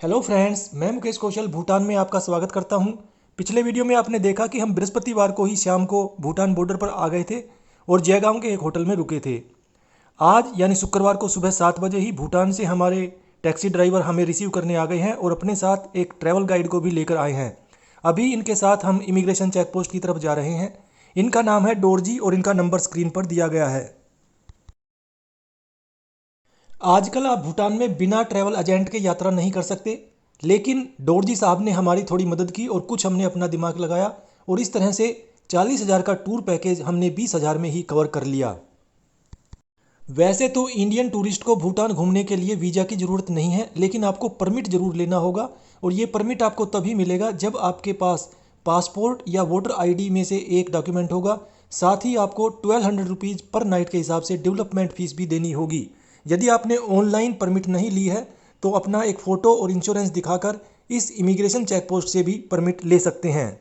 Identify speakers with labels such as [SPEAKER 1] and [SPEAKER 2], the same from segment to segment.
[SPEAKER 1] Hello friends, मैं मुकेश कौशल भूटान में आपका स्वागत करता हूं। पिछले वीडियो में आपने देखा कि हम बृहस्पतिवार को ही शाम को भूटान बॉर्डर पर आ गए थे और जयगांव के एक होटल में रुके थे। आज यानी शुक्रवार को सुबह 7 बजे ही भूटान से हमारे टैक्सी ड्राइवर हमें रिसीव करने आ गए हैं और अपने साथ एक ट्रैवल गाइड को भी लेकर आए हैं। अभी इनके साथ हम इमिग्रेशन चेक पोस्ट की तरफ जा रहे हैं। इनका नाम है डोरजी और इनका नंबर स्क्रीन पर दिया गया है। आजकल आप भूटान में बिना ट्रैवल एजेंट के यात्रा नहीं कर सकते, लेकिन डोरजी साहब ने हमारी थोड़ी मदद की और कुछ हमने अपना दिमाग लगाया और इस तरह से 40,000 का टूर पैकेज हमने 20,000 में ही कवर कर लिया। वैसे तो इंडियन टूरिस्ट को भूटान घूमने के लिए वीज़ा की ज़रूरत नहीं है, लेकिन आपको परमिट ज़रूर लेना होगा और ये परमिट आपको तभी मिलेगा जब आपके पास पासपोर्ट या वोटर आईडी में से एक डॉक्यूमेंट होगा। साथ ही आपको 1200 रुपीज़ पर नाइट के हिसाब से डेवलपमेंट फ़ीस भी देनी होगी। यदि आपने ऑनलाइन परमिट नहीं ली है तो अपना एक फ़ोटो और इंश्योरेंस दिखाकर इस इमिग्रेशन चेक पोस्ट से भी परमिट ले सकते हैं।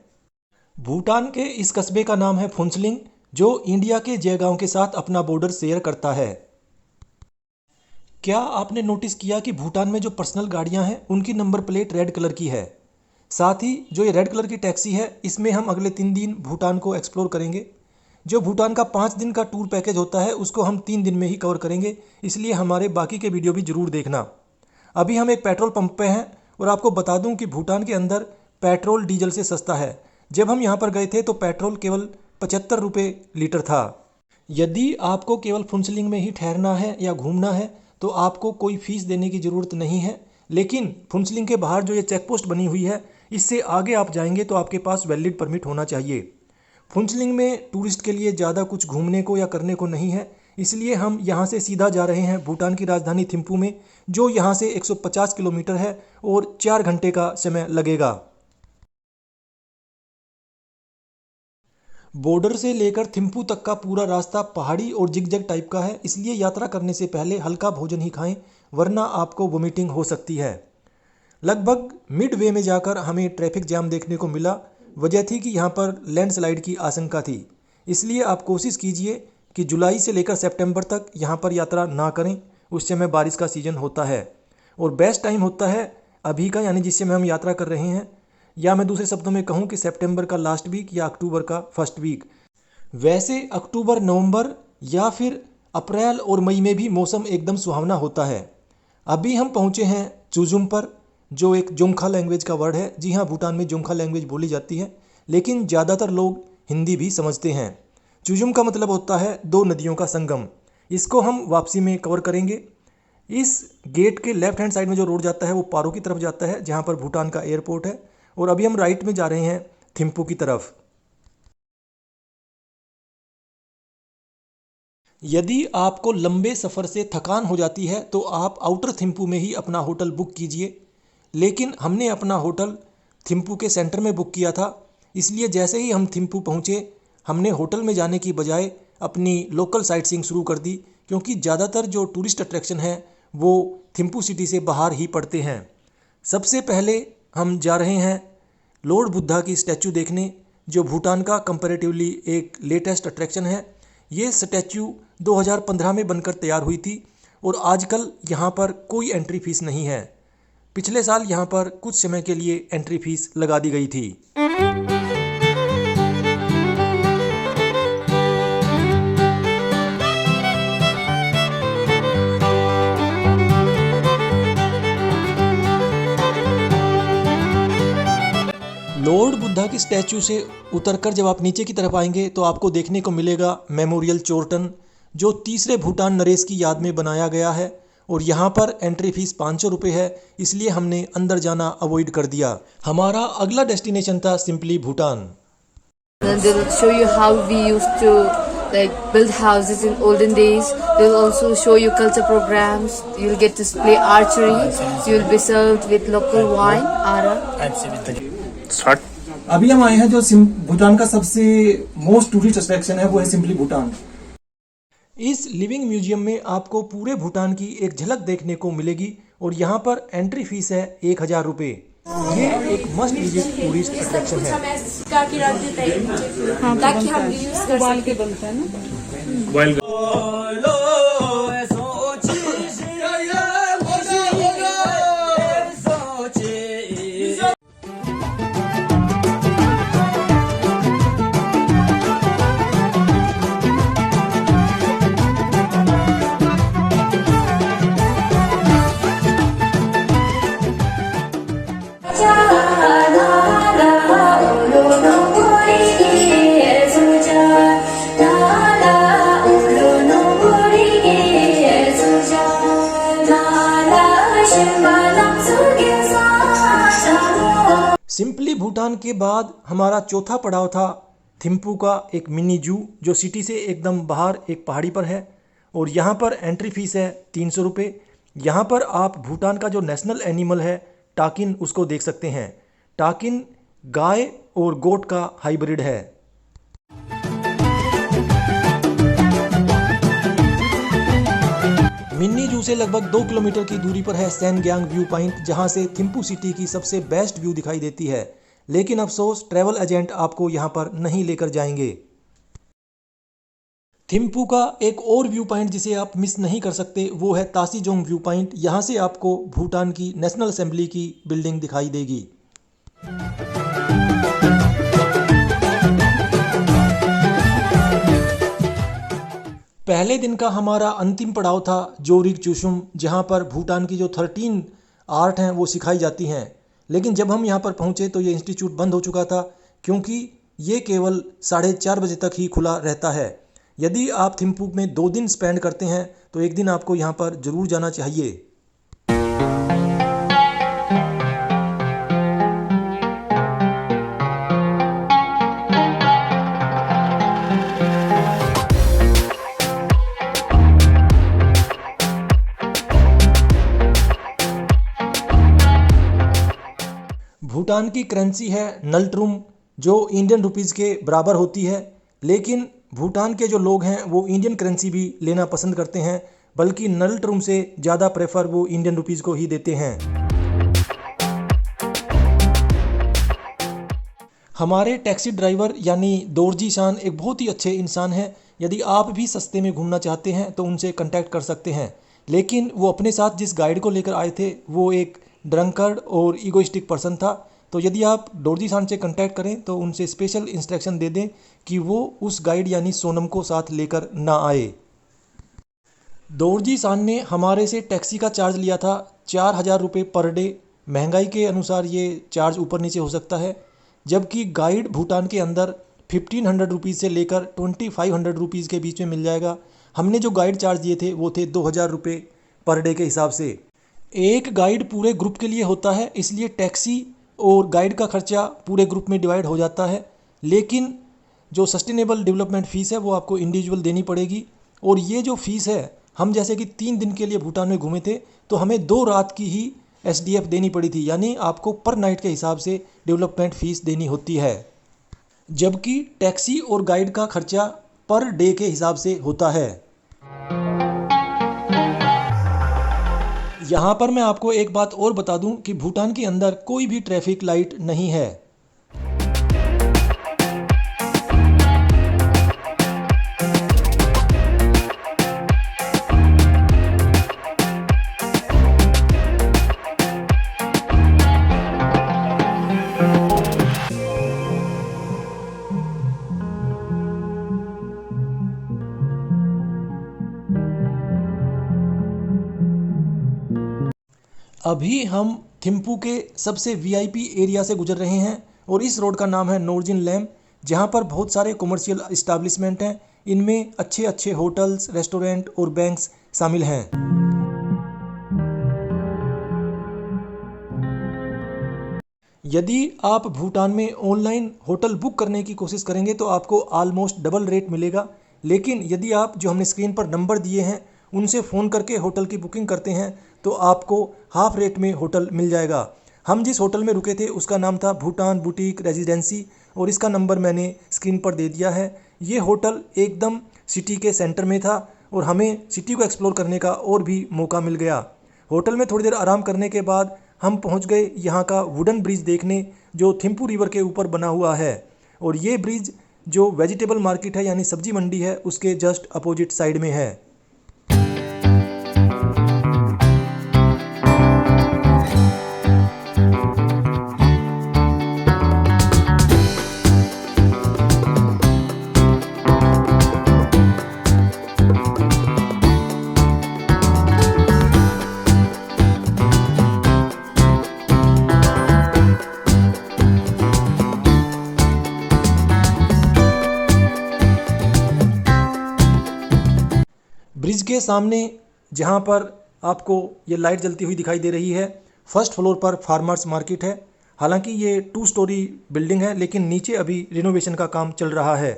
[SPEAKER 1] भूटान के इस कस्बे का नाम है फुनसलिंग, जो इंडिया के जयगांव के साथ अपना बॉर्डर शेयर करता है। क्या आपने नोटिस किया कि भूटान में जो पर्सनल गाड़ियां हैं उनकी नंबर प्लेट रेड कलर की है। साथ ही जो ये रेड कलर की टैक्सी है, इसमें हम अगले 3 दिन भूटान को एक्सप्लोर करेंगे। जो भूटान का 5 दिन का टूर पैकेज होता है उसको हम 3 दिन में ही कवर करेंगे, इसलिए हमारे बाकी के वीडियो भी ज़रूर देखना। अभी हम एक पेट्रोल पंप पे हैं और आपको बता दूं कि भूटान के अंदर पेट्रोल डीजल से सस्ता है। जब हम यहाँ पर गए थे तो पेट्रोल केवल 75 रुपये लीटर था। यदि आपको केवल फुनसलिंग में ही ठहरना है या घूमना है तो आपको कोई फ़ीस देने की ज़रूरत नहीं है, लेकिन फुनसलिंग के बाहर जो ये चेक पोस्ट बनी हुई है, इससे आगे आप जाएंगे तो आपके पास वैलिड परमिट होना चाहिए। फुनसलिंग में टूरिस्ट के लिए ज़्यादा कुछ घूमने को या करने को नहीं है, इसलिए हम यहाँ से सीधा जा रहे हैं भूटान की राजधानी थिम्पू में, जो यहाँ से 150 किलोमीटर है और 4 घंटे का समय लगेगा। बॉर्डर से लेकर थिम्पू तक का पूरा रास्ता पहाड़ी और जिगजैग टाइप का है, इसलिए यात्रा करने से पहले हल्का भोजन ही खाएं, वरना आपको वोमिटिंग हो सकती है। लगभग मिड वे में जाकर हमें ट्रैफिक जाम देखने को मिला। वजह थी कि यहाँ पर लैंडस्लाइड की आशंका थी, इसलिए आप कोशिश कीजिए कि जुलाई से लेकर सितंबर तक यहाँ पर यात्रा ना करें, उस समय बारिश का सीज़न होता है। और बेस्ट टाइम होता है अभी का, यानी जिस समय हम यात्रा कर रहे हैं, या मैं दूसरे शब्दों में कहूँ कि सितंबर का लास्ट वीक या अक्टूबर का फर्स्ट वीक। वैसे अक्टूबर, नवंबर या फिर अप्रैल और मई में भी मौसम एकदम सुहावना होता है। अभी हम पहुँचे हैं चुजुम पर, जो एक जोंगखा लैंग्वेज का वर्ड है। जी हाँ, भूटान में जोंगखा लैंग्वेज बोली जाती है, लेकिन ज़्यादातर लोग हिंदी भी समझते हैं। चुजुम का मतलब होता है 2 नदियों का संगम। इसको हम वापसी में कवर करेंगे। इस गेट के लेफ्ट हैंड साइड में जो रोड जाता है वो पारो की तरफ जाता है, जहाँ पर भूटान का एयरपोर्ट है। और अभी हम राइट में जा रहे हैं थिम्पू की तरफ। यदि आपको लंबे सफ़र से थकान हो जाती है तो आप आउटर थिम्पू में ही अपना होटल बुक कीजिए, लेकिन हमने अपना होटल थिम्पू के सेंटर में बुक किया था, इसलिए जैसे ही हम थिम्पू पहुँचे हमने होटल में जाने की बजाय अपनी लोकल साइट सीइंग शुरू कर दी, क्योंकि ज़्यादातर जो टूरिस्ट अट्रैक्शन है वो थिम्पू सिटी से बाहर ही पड़ते हैं। सबसे पहले हम जा रहे हैं लॉर्ड बुद्धा की स्टैचू देखने, जो भूटान का कंपैरेटिवली एक लेटेस्ट अट्रैक्शन है। ये स्टैचू 2015 में बनकर तैयार हुई थी और आजकल यहाँ पर कोई एंट्री फीस नहीं है। पिछले साल यहाँ पर कुछ समय के लिए एंट्री फीस लगा दी गई थी। लॉर्ड बुद्धा की स्टैचू से उतरकर जब आप नीचे की तरफ आएंगे तो आपको देखने को मिलेगा मेमोरियल चोर्टन, जो तीसरे भूटान नरेश की याद में बनाया गया है। और यहाँ पर एंट्री फीस 500 रुपये है, इसलिए हमने अंदर जाना अवॉइड कर दिया। हमारा अगला डेस्टिनेशन था simply Bhutan.
[SPEAKER 2] And they'll show you how we used to build houses in olden days. They'll also show you culture programs. You'll get to play archery. You'll be served with local wine, Ara.
[SPEAKER 1] अभी हम आए हैं जो भूटान का सबसे most tourist attraction है, वो है सिंपली भूटान। इस लिविंग म्यूजियम में आपको पूरे भूटान की एक झलक देखने को मिलेगी और यहाँ पर एंट्री फीस है 1000 रुपये। ये एक मस्ट विजिट टूरिस्ट अट्रैक्शन है।
[SPEAKER 2] ताकि हम यूज कर सकें। के बनता है ना।
[SPEAKER 1] सिंपली भूटान के बाद हमारा चौथा पड़ाव था थिम्पू का एक मिनी जू, जो सिटी से एकदम बाहर एक पहाड़ी पर है। और यहाँ पर एंट्री फीस है 300 रुपये। यहाँ पर आप भूटान का जो नेशनल एनिमल है टाकिन, उसको देख सकते हैं। टाकिन गाय और गोट का हाइब्रिड है। मिनी जू से लगभग 2 किलोमीटर की दूरी पर है सैनग्यांग व्यू पॉइंट, जहां से थिम्पू सिटी की सबसे बेस्ट व्यू दिखाई देती है। लेकिन अफसोस ट्रैवल एजेंट आपको यहां पर नहीं लेकर जाएंगे। थिम्पू का एक और व्यू पॉइंट जिसे आप मिस नहीं कर सकते वो है तासीजोंग व्यू पॉइंट। यहां से आपको भूटान की नेशनल असेंबली की बिल्डिंग दिखाई देगी। पहले दिन का हमारा अंतिम पड़ाव था जोरिक चुशुम, जहां पर भूटान की जो 13 आर्ट हैं वो सिखाई जाती हैं। लेकिन जब हम यहां पर पहुंचे तो ये इंस्टीट्यूट बंद हो चुका था, क्योंकि ये केवल 4:30 बजे तक ही खुला रहता है। यदि आप थिम्पू में 2 दिन स्पेंड करते हैं तो एक दिन आपको यहां पर ज़रूर जाना चाहिए। भूटान की करेंसी है नल्ट्रुम, जो इंडियन रुपीज़ के बराबर होती है। लेकिन भूटान के जो लोग हैं वो इंडियन करेंसी भी लेना पसंद करते हैं, बल्कि नल्ट्रुम से ज़्यादा प्रेफर वो इंडियन रुपीज़ को ही देते हैं। हमारे टैक्सी ड्राइवर यानी दोरजी शान एक बहुत ही अच्छे इंसान हैं। यदि आप भी सस्ते में घूमना चाहते हैं तो उनसे कांटेक्ट कर सकते हैं। लेकिन वो अपने साथ जिस गाइड को लेकर आए थे वो एक ड्रंकर्ड और ईगोइस्टिक पर्सन था। तो यदि आप दोरजी शान से कांटेक्ट करें तो उनसे स्पेशल इंस्ट्रक्शन दे दें कि वो उस गाइड यानी सोनम को साथ लेकर ना आए। दोरजी शान ने हमारे से टैक्सी का चार्ज लिया था 4000 रुपये पर डे। महंगाई के अनुसार ये चार्ज ऊपर नीचे हो सकता है, जबकि गाइड भूटान के अंदर 1500 रुपीज़ से लेकर 2500 रुपीज़ के बीच में मिल जाएगा। हमने जो गाइड चार्ज दिए थे वो थे 2000 रुपये पर डे के हिसाब से। एक गाइड पूरे ग्रुप के लिए होता है, इसलिए टैक्सी और गाइड का खर्चा पूरे ग्रुप में डिवाइड हो जाता है। लेकिन जो सस्टेनेबल डेवलपमेंट फ़ीस है वो आपको इंडिविजुअल देनी पड़ेगी। और ये जो फ़ीस है, हम जैसे कि 3 दिन के लिए भूटान में घूमे थे तो हमें 2 रात की ही SDF देनी पड़ी थी, यानी आपको पर नाइट के हिसाब से डेवलपमेंट फ़ीस देनी होती है। जबकि टैक्सी और गाइड का खर्चा पर डे के हिसाब से होता है। यहाँ पर मैं आपको एक बात और बता दूं कि भूटान के अंदर कोई भी ट्रैफिक लाइट नहीं है। अभी हम थिम्पू के सबसे VIP एरिया से गुजर रहे हैं और इस रोड का नाम है नोर्जिन लैम, जहां पर बहुत सारे कमर्शियल इस्टेब्लिशमेंट हैं। इनमें अच्छे अच्छे होटल्स, रेस्टोरेंट और बैंक्स शामिल हैं। यदि आप भूटान में ऑनलाइन होटल बुक करने की कोशिश करेंगे तो आपको ऑलमोस्ट डबल रेट मिलेगा। लेकिन यदि आप जो हमने स्क्रीन पर नंबर दिए हैं उनसे फ़ोन करके होटल की बुकिंग करते हैं तो आपको हाफ रेट में होटल मिल जाएगा। हम जिस होटल में रुके थे उसका नाम था भूटान बुटीक रेजिडेंसी और इसका नंबर मैंने स्क्रीन पर दे दिया है। ये होटल एकदम सिटी के सेंटर में था और हमें सिटी को एक्सप्लोर करने का और भी मौका मिल गया। होटल में थोड़ी देर आराम करने के बाद हम पहुंच गए यहाँ का वुडन ब्रिज देखने, जो थिम्पू रिवर के ऊपर बना हुआ है। और ये ब्रिज जो वेजिटेबल मार्केट है यानी सब्जी मंडी है उसके जस्ट अपोजिट साइड में है। ब्रिज के सामने जहाँ पर आपको ये लाइट जलती हुई दिखाई दे रही है, फर्स्ट फ्लोर पर फार्मर्स मार्केट है। हालांकि ये 2 स्टोरी बिल्डिंग है, लेकिन नीचे अभी रिनोवेशन का काम चल रहा है।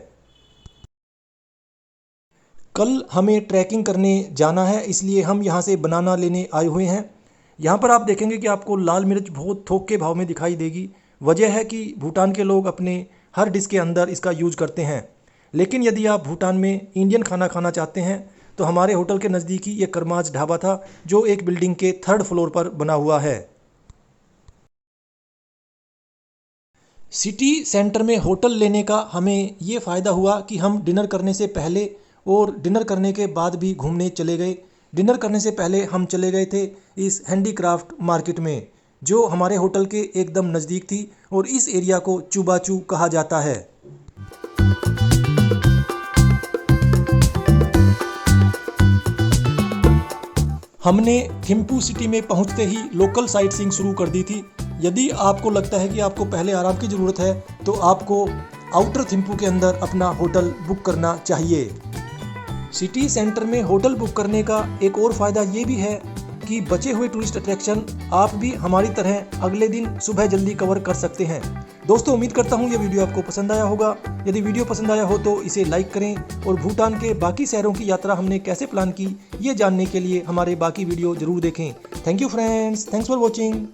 [SPEAKER 1] कल हमें ट्रैकिंग करने जाना है, इसलिए हम यहाँ से बनाना लेने आए हुए हैं। यहाँ पर आप देखेंगे कि आपको लाल मिर्च बहुत थोक के भाव में दिखाई देगी। वजह है कि भूटान के लोग अपने हर डिश के अंदर इसका यूज करते हैं। लेकिन यदि आप भूटान में इंडियन खाना खाना चाहते हैं तो हमारे होटल के नज़दीक ही ये करमाज ढाबा था, जो एक बिल्डिंग के 3rd फ्लोर पर बना हुआ है। सिटी सेंटर में होटल लेने का हमें ये फ़ायदा हुआ कि हम डिनर करने से पहले और डिनर करने के बाद भी घूमने चले गए। डिनर करने से पहले हम चले गए थे इस हैंडीक्राफ्ट मार्केट में, जो हमारे होटल के एकदम नज़दीक थी, और इस एरिया को चुबाचू कहा जाता है। हमने थिम्पू सिटी में पहुंचते ही लोकल साइट सीइंग शुरू कर दी थी। यदि आपको लगता है कि आपको पहले आराम की ज़रूरत है तो आपको आउटर थिम्पू के अंदर अपना होटल बुक करना चाहिए। सिटी सेंटर में होटल बुक करने का एक और फ़ायदा ये भी है कि बचे हुए टूरिस्ट अट्रैक्शन आप भी हमारी तरह अगले दिन सुबह जल्दी कवर कर सकते हैं। दोस्तों, उम्मीद करता हूँ ये वीडियो आपको पसंद आया होगा। यदि वीडियो पसंद आया हो तो इसे लाइक करें, और भूटान के बाकी शहरों की यात्रा हमने कैसे प्लान की ये जानने के लिए हमारे बाकी वीडियो ज़रूर देखें। Thank you friends, thanks for watching.